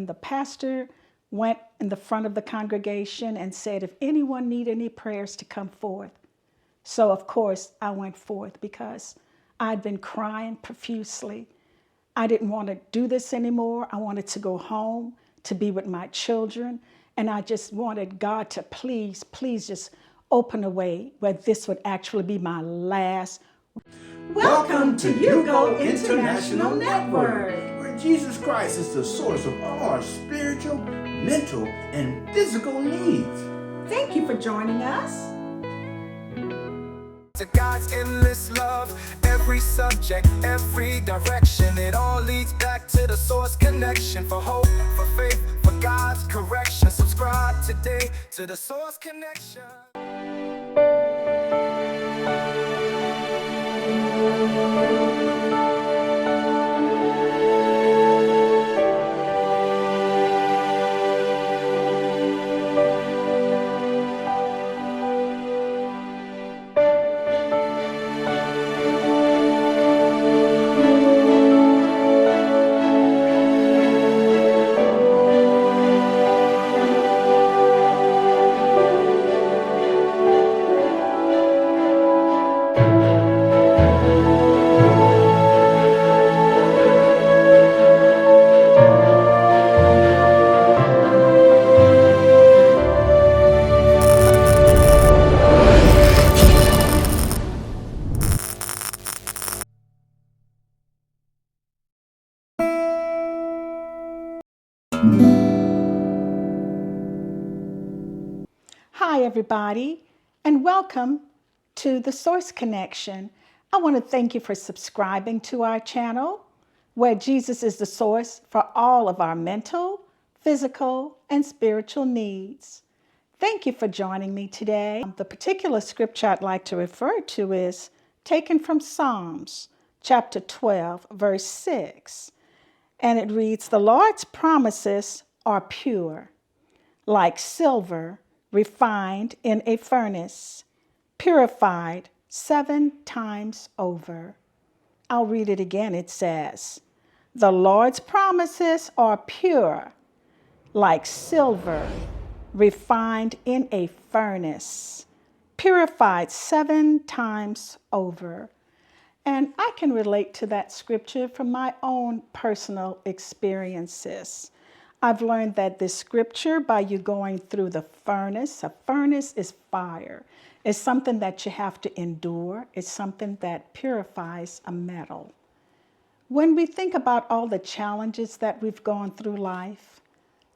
when the pastor went in the front of the congregation and said, if anyone need any prayers to come forth. So of course I went forth because I'd been crying profusely. I didn't want to do this anymore. I wanted to go home to be with my children. And I just wanted God to please just open a way where this would actually be my last. Welcome to You Go International Network, where Jesus Christ is the source of all our spiritual, mental, and physical needs. Thank you for joining us. To God's endless love, every subject, every direction, it all leads back to the source connection. For hope, for faith, for God's correction. Subscribe today to the source connection. Hi, everybody, and welcome to the Source Connection. I want to thank you for subscribing to our channel, where Jesus is the source for all of our mental, physical, and spiritual needs. Thank you for joining me today. The particular scripture I'd like to refer to is taken from Psalms, chapter 12, verse 6. And it reads, "The Lord's promises are pure, like silver refined in a furnace, purified 7 times over." I'll read it again. It says, "The Lord's promises are pure, like silver refined in a furnace, purified 7 times over." And I can relate to that scripture from my own personal experiences. I've learned that this scripture, by you going through the furnace, a furnace is fire. It's something that you have to endure. It's something that purifies a metal. When we think about all the challenges that we've gone through life,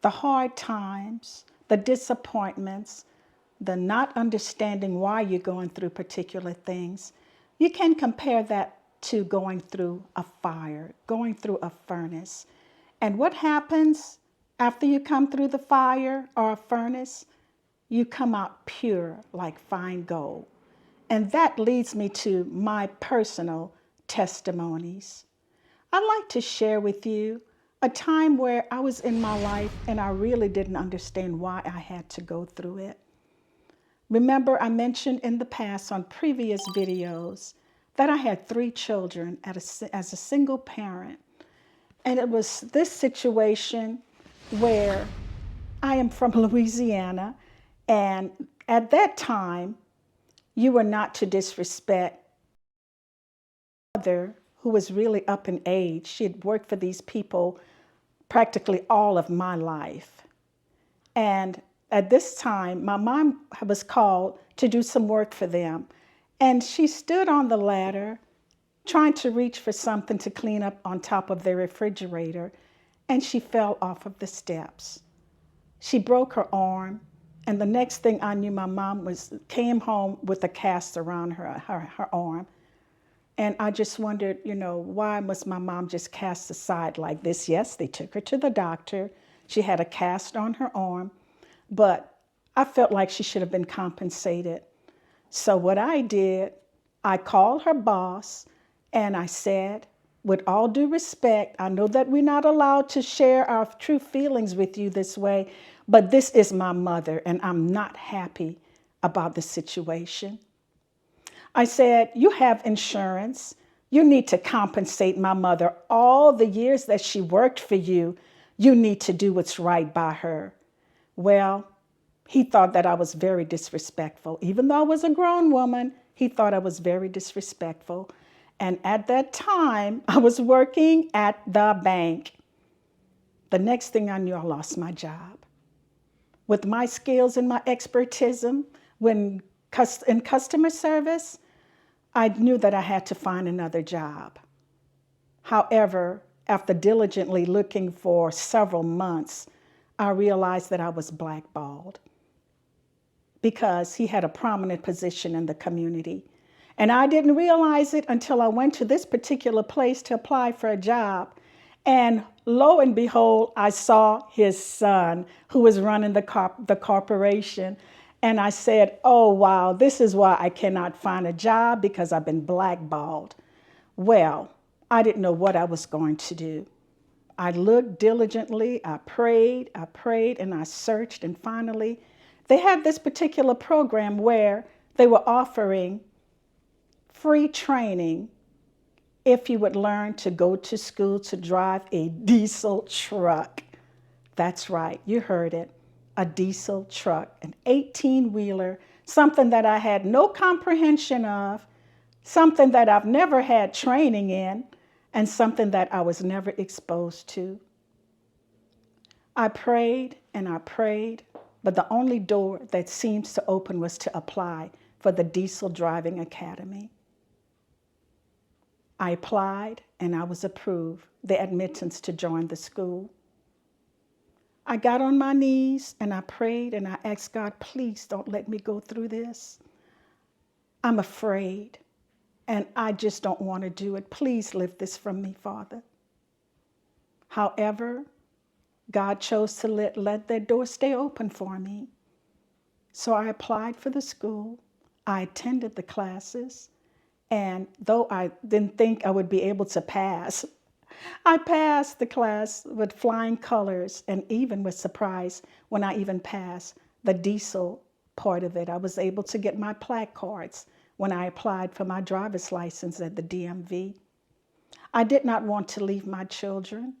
the hard times, the disappointments, the not understanding why you're going through particular things, you can compare that to going through a fire, going through a furnace. And what happens after you come through the fire or a furnace? You come out pure like fine gold. And that leads me to my personal testimonies. I'd like to share with you a time where I was in my life and I really didn't understand why I had to go through it. Remember, I mentioned in the past on previous videos that I had 3 children as a single parent. And it was this situation where I am from Louisiana, and at that time, you were not to disrespect my mother, who was really up in age. She had worked for these people practically all of my life. And at this time, my mom was called to do some work for them. And she stood on the ladder trying to reach for something to clean up on top of their refrigerator, and she fell off of the steps. She broke her arm, and the next thing I knew, my mom came home with a cast around her arm. And I just wondered, why was my mom just cast aside like this? Yes, they took her to the doctor. She had a cast on her arm, but I felt like she should have been compensated. So what I did, I called her boss and I said, with all due respect, I know that we're not allowed to share our true feelings with you this way, but this is my mother and I'm not happy about the situation. I said, you have insurance. You need to compensate my mother all the years that she worked for you. You need to do what's right by her. Well, he thought that I was very disrespectful. Even though I was a grown woman, he thought I was very disrespectful. And at that time, I was working at the bank. The next thing I knew, I lost my job. With my skills and my expertise in customer service, I knew that I had to find another job. However, after diligently looking for several months, I realized that I was blackballed because he had a prominent position in the community. And I didn't realize it until I went to this particular place to apply for a job. And lo and behold, I saw his son who was running the corporation. And I said, oh, wow, this is why I cannot find a job, because I've been blackballed. Well, I didn't know what I was going to do. I looked diligently, I prayed, and I searched. And finally, they had this particular program where they were offering free training if you would learn to go to school to drive a diesel truck. That's right, you heard it, a diesel truck, an 18-wheeler, something that I had no comprehension of, something that I've never had training in, and something that I was never exposed to. I prayed and I prayed, but the only door that seems to open was to apply for the Diesel Driving Academy. I applied and I was approved the admittance to join the school. I got on my knees and I prayed and I asked God, please don't let me go through this. I'm afraid and I just don't want to do it. Please lift this from me, Father. However, God chose to let that door stay open for me. So I applied for the school. I attended the classes. And though I didn't think I would be able to pass, I passed the class with flying colors and even was surprised when I even passed the diesel part of it. I was able to get my plaque cards when I applied for my driver's license at the DMV. I did not want to leave my children.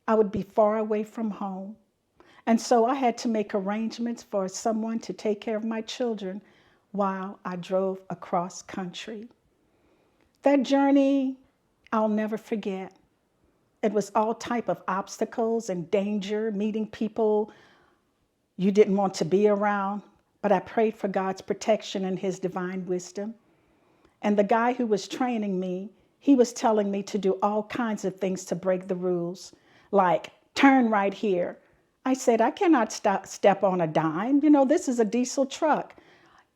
I would be far away from home. And so I had to make arrangements for someone to take care of my children while I drove across country. That journey, I'll never forget. It was all type of obstacles and danger, meeting people you didn't want to be around, but I prayed for God's protection and his divine wisdom. And the guy who was training me, he was telling me to do all kinds of things to break the rules, like turn right here. I said, I cannot step on a dime. You know, this is a diesel truck.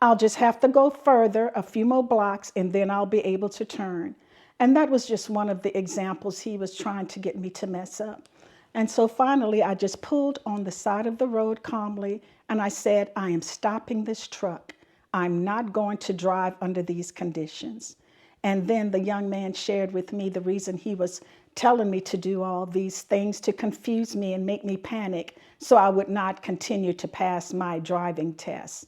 I'll just have to go further, a few more blocks, and then I'll be able to turn. And that was just one of the examples he was trying to get me to mess up. And so finally, I just pulled on the side of the road calmly, and I said, I am stopping this truck. I'm not going to drive under these conditions. And then the young man shared with me the reason he was telling me to do all these things to confuse me and make me panic so I would not continue to pass my driving test.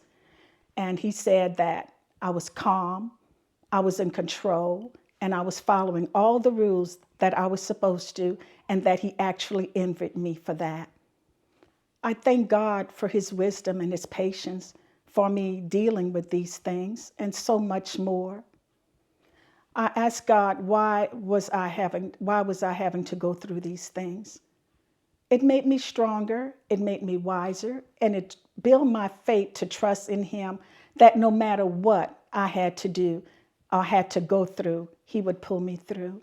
And he said that I was calm, I was in control, and I was following all the rules that I was supposed to, and that he actually envied me for that. I thank God for his wisdom and his patience for me dealing with these things and so much more. I asked God, why was I having to go through these things? It made me stronger, it made me wiser, and it built my faith to trust in him that no matter what I had to do or had to go through, he would pull me through.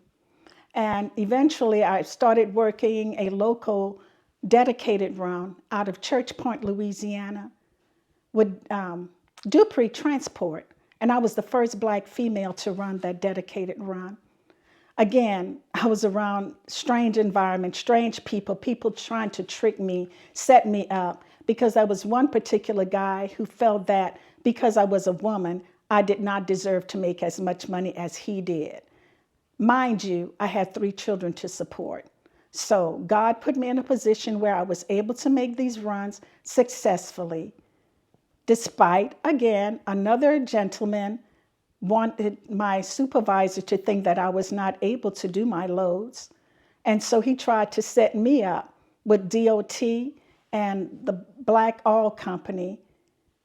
And eventually I started working a local dedicated run out of Church Point, Louisiana with Dupree Transport. And I was the first Black female to run that dedicated run. Again, I was around strange environments, strange people trying to trick me, set me up, because I was one particular guy who felt that because I was a woman, I did not deserve to make as much money as he did. Mind you, I had 3 children to support. So God put me in a position where I was able to make these runs successfully, despite, again, another gentleman wanted my supervisor to think that I was not able to do my loads. And so he tried to set me up with DOT and the Black Oil Company.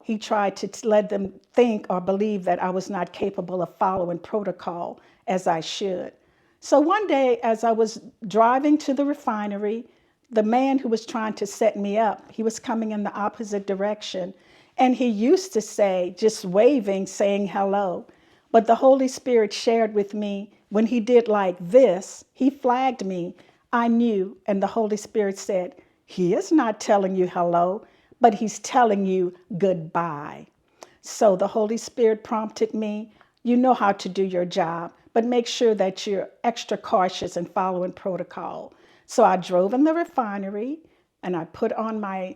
He tried to let them think or believe that I was not capable of following protocol as I should. So one day, as I was driving to the refinery, the man who was trying to set me up, he was coming in the opposite direction. And he used to say, just waving, saying hello. But the Holy Spirit shared with me, when he did like this, he flagged me. I knew, and the Holy Spirit said, he is not telling you hello, but he's telling you goodbye. So the Holy Spirit prompted me, you know how to do your job, but make sure that you're extra cautious and following protocol. So I drove in the refinery and I put on my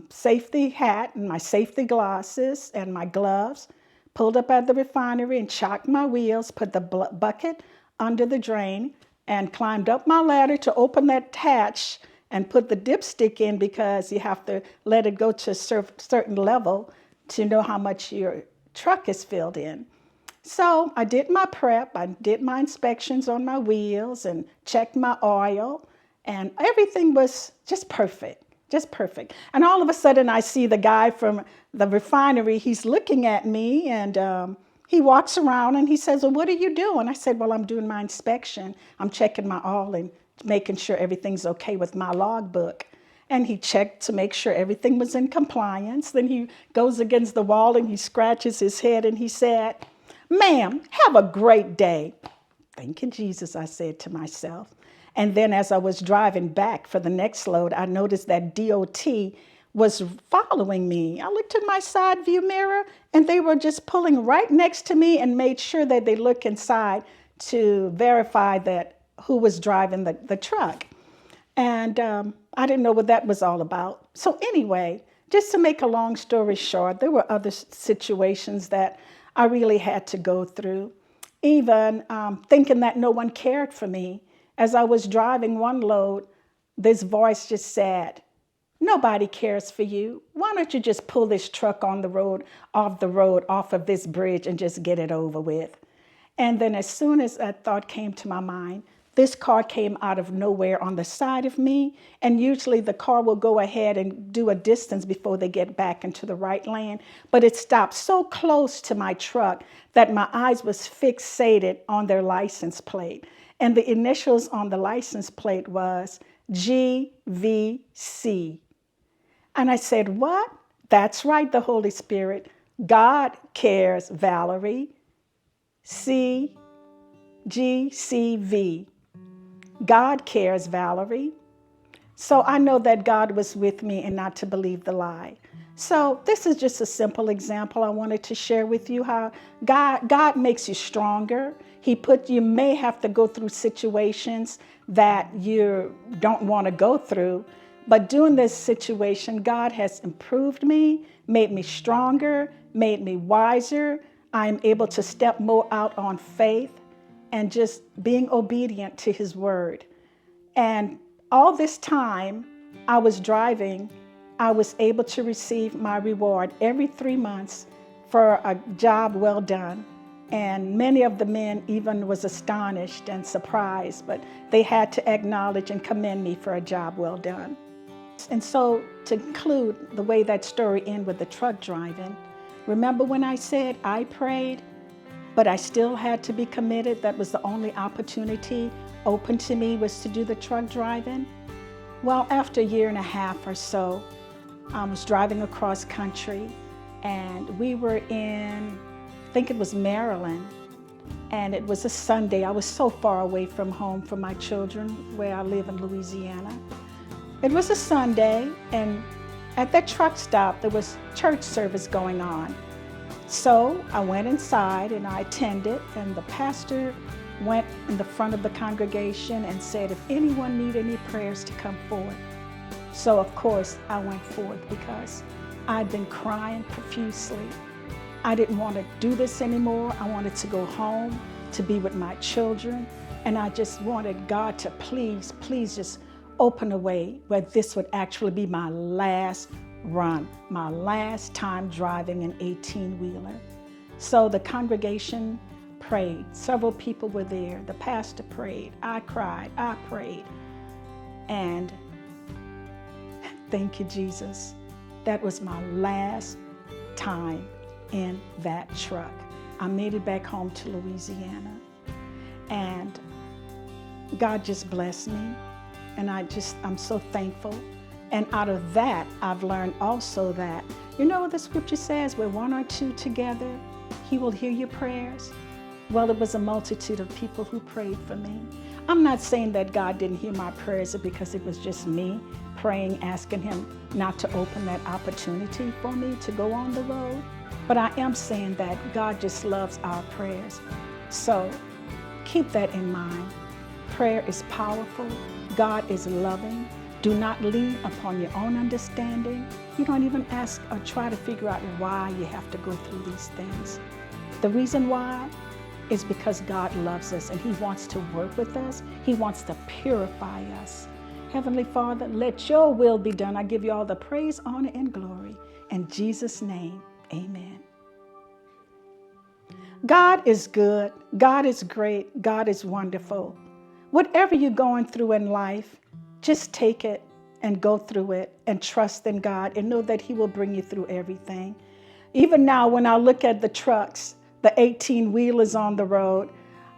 safety hat and my safety glasses and my gloves, pulled up at the refinery and chocked my wheels, put the bucket under the drain and climbed up my ladder to open that hatch and put the dipstick in, because you have to let it go to a certain level to know how much your truck is filled in. So I did my prep, I did my inspections on my wheels and checked my oil, and everything was just perfect. And all of a sudden I see the guy from the refinery, he's looking at me, and he walks around and he says, well, what are you doing? I said, well, I'm doing my inspection. I'm checking my oil and making sure everything's okay with my logbook. And he checked to make sure everything was in compliance. Then he goes against the wall and he scratches his head and he said, ma'am, have a great day. Thank you, Jesus, I said to myself. And then as I was driving back for the next load, I noticed that DOT was following me. I looked in my side view mirror and they were just pulling right next to me and made sure that they look inside to verify that who was driving the truck. And I didn't know what that was all about. So anyway, just to make a long story short, there were other situations that I really had to go through, even thinking that no one cared for me. As I was driving one load, this voice just said, nobody cares for you. Why don't you just pull this truck on the road, off of this bridge and just get it over with? And then as soon as that thought came to my mind, this car came out of nowhere on the side of me. And usually the car will go ahead and do a distance before they get back into the right lane. But it stopped so close to my truck that my eyes was fixated on their license plate. And the initials on the license plate was GVC. And I said, what? That's right, the Holy Spirit. God cares, Vallery. CGCV. God cares, Vallery. So I know that God was with me and not to believe the lie. So this is just a simple example I wanted to share with you, how God makes you stronger. You may have to go through situations that you don't want to go through, but during this situation, God has improved me, made me stronger, made me wiser. I'm able to step more out on faith and just being obedient to his word. And all this time I was driving, I was able to receive my reward every 3 months for a job well done. And many of the men even was astonished and surprised, but they had to acknowledge and commend me for a job well done. And so to conclude the way that story ended with the truck driving, remember when I said I prayed, but I still had to be committed? That was the only opportunity open to me, was to do the truck driving. Well, after a year and a half or so, I was driving across country, and we were in, I think it was Maryland, and it was a Sunday. I was so far away from home for my children, where I live in Louisiana. It was a Sunday, and at that truck stop, there was church service going on. So I went inside and I attended, and the pastor went in the front of the congregation and said, if anyone need any prayers, to come forward. So of course I went forward, because I'd been crying profusely. I didn't want to do this anymore. I wanted to go home to be with my children. And I just wanted God to please just open a way where this would actually be my last run, my last time driving an 18-wheeler. So the congregation prayed. Several people were there. The pastor prayed. I cried. I prayed. And thank you, Jesus. That was my last time in that truck. I made it back home to Louisiana, and God just blessed me, and I'm so thankful. And out of that, I've learned also that, you know what the scripture says, where one or two together, he will hear your prayers. Well, it was a multitude of people who prayed for me. I'm not saying that God didn't hear my prayers because it was just me praying, asking him not to open that opportunity for me to go on the road. But I am saying that God just loves our prayers. So keep that in mind. Prayer is powerful. God is loving. Do not lean upon your own understanding. You don't even ask or try to figure out why you have to go through these things. The reason why is because God loves us and he wants to work with us. He wants to purify us. Heavenly Father, let your will be done. I give you all the praise, honor, and glory. In Jesus' name, amen. God is good. God is great. God is wonderful. Whatever you're going through in life, just take it and go through it and trust in God and know that he will bring you through everything. Even now, when I look at the trucks, the 18-wheelers on the road,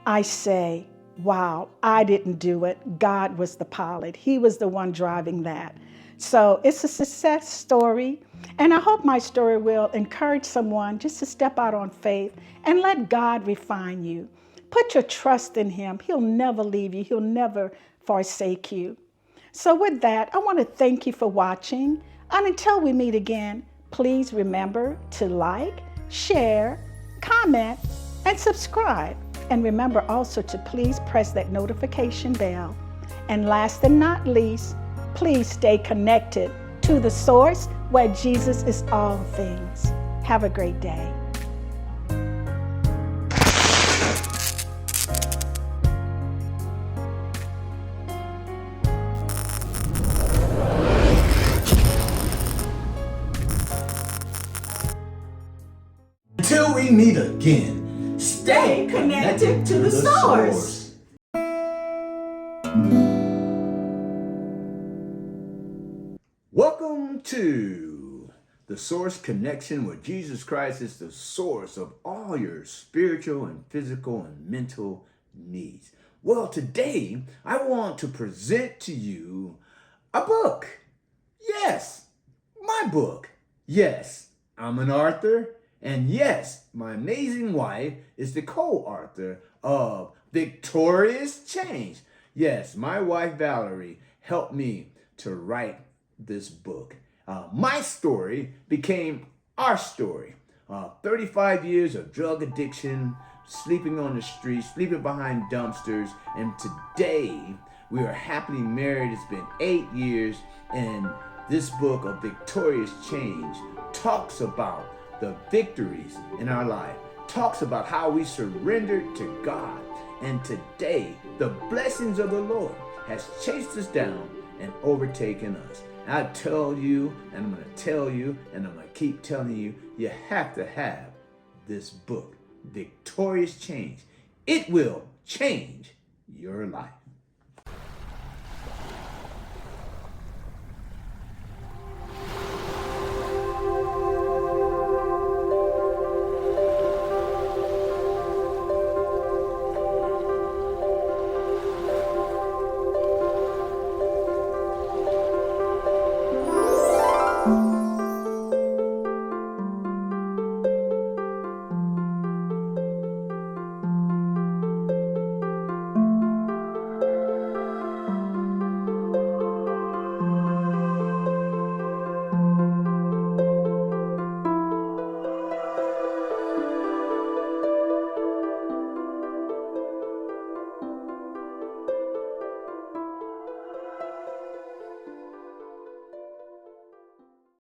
I say, wow, I didn't do it. God was the pilot. He was the one driving that. So it's a success story. And I hope my story will encourage someone just to step out on faith and let God refine you. Put your trust in him. He'll never leave you. He'll never forsake you. So with that, I want to thank you for watching. And until we meet again, please remember to like, share, comment, and subscribe. And remember also to please press that notification bell. And last and not least, please stay connected to the source where Jesus is all things. Have a great day. Until we meet again, stay connected to the source. Welcome to the Source Connection, where Jesus Christ is the source of all your spiritual and physical and mental needs. Well, today I want to present to you a book. Yes, my book. Yes, I'm an author. And yes, my amazing wife is the co-author of Victorious Change. Yes, my wife Vallery helped me to write this book. My story became our story. 35 years of drug addiction, sleeping on the streets, sleeping behind dumpsters, and today we are happily married. It's been 8 years, and this book of Victorious Change talks about the victories in our life, talks about how we surrendered to God. And today, the blessings of the Lord has chased us down and overtaken us. I tell you, and I'm going to tell you, and I'm going to keep telling you, you have to have this book, Victorious Change. It will change your life.